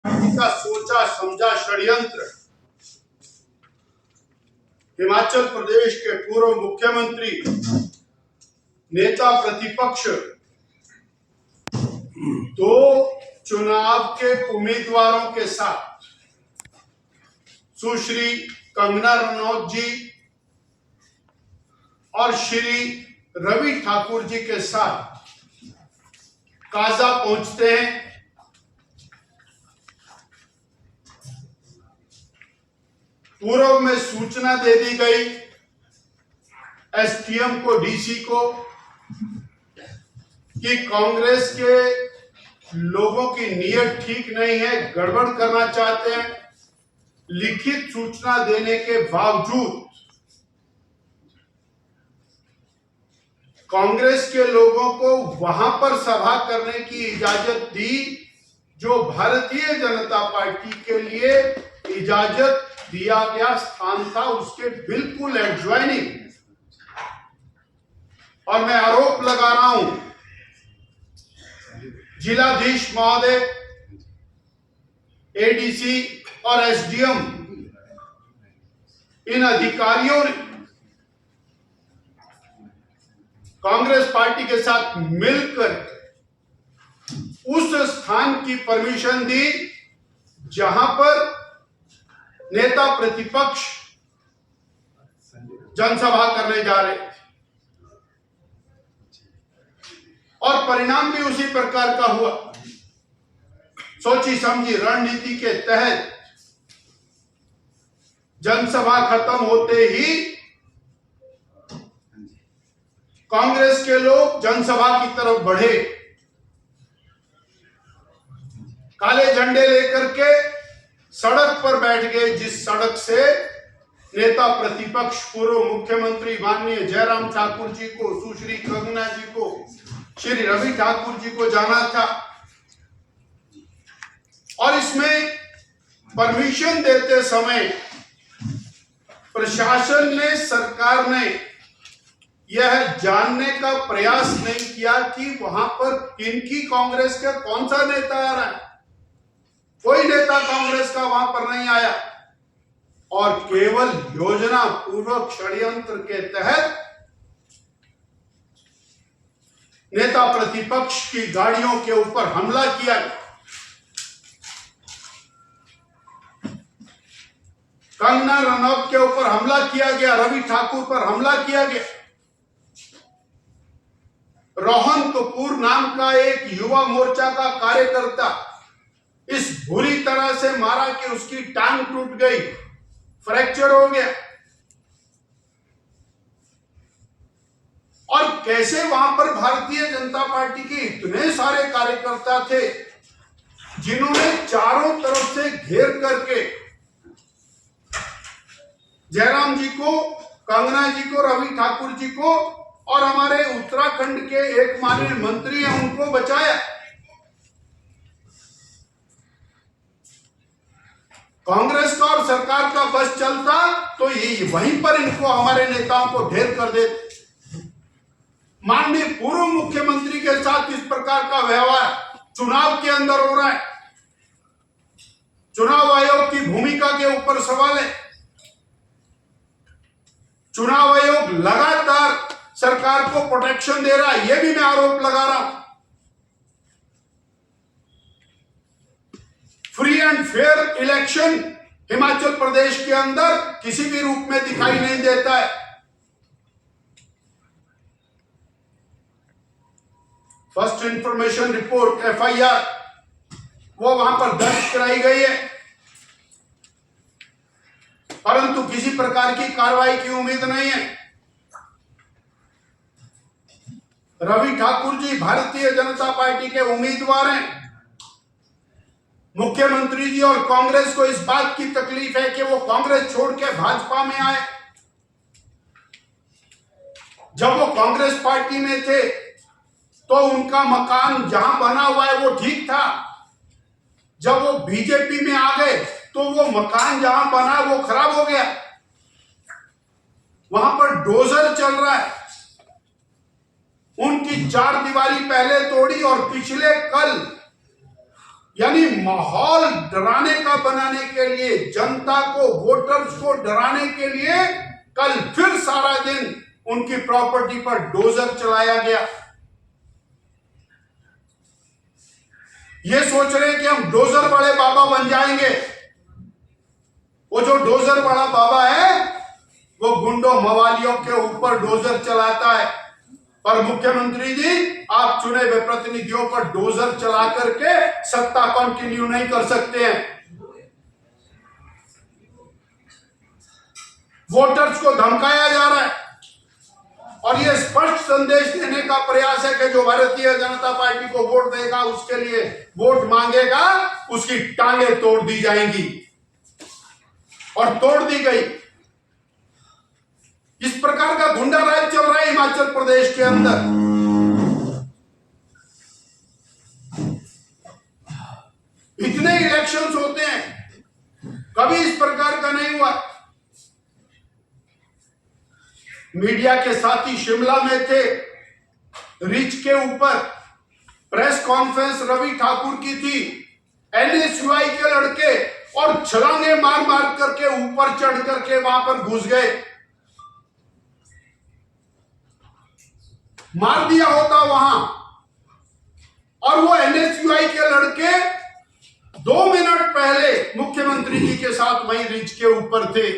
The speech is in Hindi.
का सोचा समझा षड्यंत्र हिमाचल प्रदेश के पूर्व मुख्यमंत्री नेता प्रतिपक्ष दो चुनाव के उम्मीदवारों के साथ सुश्री कंगना रनौत जी और श्री रवि ठाकुर जी के साथ काजा पहुंचते हैं। पूर्व में सूचना दे दी गई एसडीएम को, डीसी को कि कांग्रेस के लोगों की नीयत ठीक नहीं है, गड़बड़ करना चाहते हैं। लिखित सूचना देने के बावजूद कांग्रेस के लोगों को वहां पर सभा करने की इजाजत दी जो भारतीय जनता पार्टी के लिए इजाजत दिया गया स्थान था, उसके बिल्कुल एडजॉइनिंग। और मैं आरोप लगा रहा हूं जिलाधीश महोदय, एडीसी और एसडीएम, इन अधिकारियों ने कांग्रेस पार्टी के साथ मिलकर उस स्थान की परमिशन दी जहां पर नेता प्रतिपक्ष जनसभा करने जा रहे थे और परिणाम भी उसी प्रकार का हुआ। सोची समझी रणनीति के तहत जनसभा खत्म होते ही कांग्रेस के लोग जनसभा की तरफ बढ़े, काले झंडे लेकर के सड़क पर बैठ गए, जिस सड़क से नेता प्रतिपक्ष पूर्व मुख्यमंत्री माननीय जयराम ठाकुर जी को, सुश्री कंगना जी को, श्री रवि ठाकुर जी को जाना था। और इसमें परमिशन देते समय प्रशासन ने, सरकार ने यह जानने का प्रयास नहीं किया कि वहां पर किनकी कांग्रेस का कौन सा नेता आ रहा है। कोई नेता कांग्रेस का वहां पर नहीं आया और केवल योजना पूर्वक षड्यंत्र के तहत नेता प्रतिपक्ष की गाड़ियों के ऊपर हमला किया गया। कंगना रनौत के ऊपर हमला किया गया, रवि ठाकुर पर हमला किया गया। रोहन कपूर नाम का एक युवा मोर्चा का कार्यकर्ता इस बुरी तरह से मारा कि उसकी टांग टूट गई, फ्रैक्चर हो गया। और कैसे वहां पर भारतीय जनता पार्टी के इतने सारे कार्यकर्ता थे जिन्होंने चारों तरफ से घेर करके जयराम जी को, कंगना जी को, रवि ठाकुर जी को और हमारे उत्तराखंड के एक माननीय मंत्री हैं उनको बचाया। कांग्रेस का और सरकार का बस चलता तो ये वहीं पर इनको, हमारे नेताओं को ढेर कर देते। माननीय पूर्व मुख्यमंत्री के साथ इस प्रकार का व्यवहार चुनाव के अंदर हो रहा है। चुनाव आयोग की भूमिका के ऊपर सवाल है। चुनाव आयोग लगातार सरकार को प्रोटेक्शन दे रहा है, यह भी मैं आरोप लगा रहा हूं। Free and fair election Himachal Pradesh के अंदर किसी भी रूप में दिखाई नहीं देता है। फर्स्ट इंफॉर्मेशन रिपोर्ट एफआईआर वो वहां पर दर्ज कराई गई है, परंतु किसी प्रकार की कार्रवाई की उम्मीद नहीं है। रवि ठाकुर जी भारतीय जनता पार्टी के उम्मीदवार हैं। मुख्यमंत्री जी और कांग्रेस को इस बात की तकलीफ है कि वो कांग्रेस छोड़ के भाजपा में आए। जब वो कांग्रेस पार्टी में थे तो उनका मकान जहां बना हुआ है वो ठीक था। जब वो बीजेपी में आ गए तो वो मकान जहां बना वो खराब हो गया। वहां पर डोजर चल रहा है। उनकी चार दीवारी पहले तोड़ी और पिछले कल यानी माहौल डराने का बनाने के लिए, जनता को, वोटर्स को डराने के लिए कल फिर सारा दिन उनकी प्रॉपर्टी पर डोजर चलाया गया। ये सोच रहे हैं कि हम डोजर वाले बाबा बन जाएंगे। वो जो डोजर वाला बाबा है वो गुंडों मवालियों के ऊपर डोजर चलाता है, पर मुख्यमंत्री जी आप चुने हुए प्रतिनिधियों पर डोजर चला करके सत्ता कंटिन्यू नहीं कर सकते हैं। वोटर्स को धमकाया जा रहा है और यह स्पष्ट संदेश देने का प्रयास है कि जो भारतीय जनता पार्टी को वोट देगा, उसके लिए वोट मांगेगा, उसकी टांगे तोड़ दी जाएंगी और तोड़ दी गई। इस प्रकार का गुंडा राज चल रहा है हिमाचल प्रदेश के अंदर। इतने इलेक्शंस होते हैं, कभी इस प्रकार का नहीं हुआ। मीडिया के साथी शिमला में थे, रिच के ऊपर प्रेस कॉन्फ्रेंस रवि ठाकुर की थी, एनएसयूआई के लड़के और छलांगे मार मार करके ऊपर चढ़ करके वहां पर घुस गए। मार दिया होता वहां, और वो एनएसयूआई के लड़के 2 मिनट पहले मुख्यमंत्री जी के साथ वहीं रिच के ऊपर थे।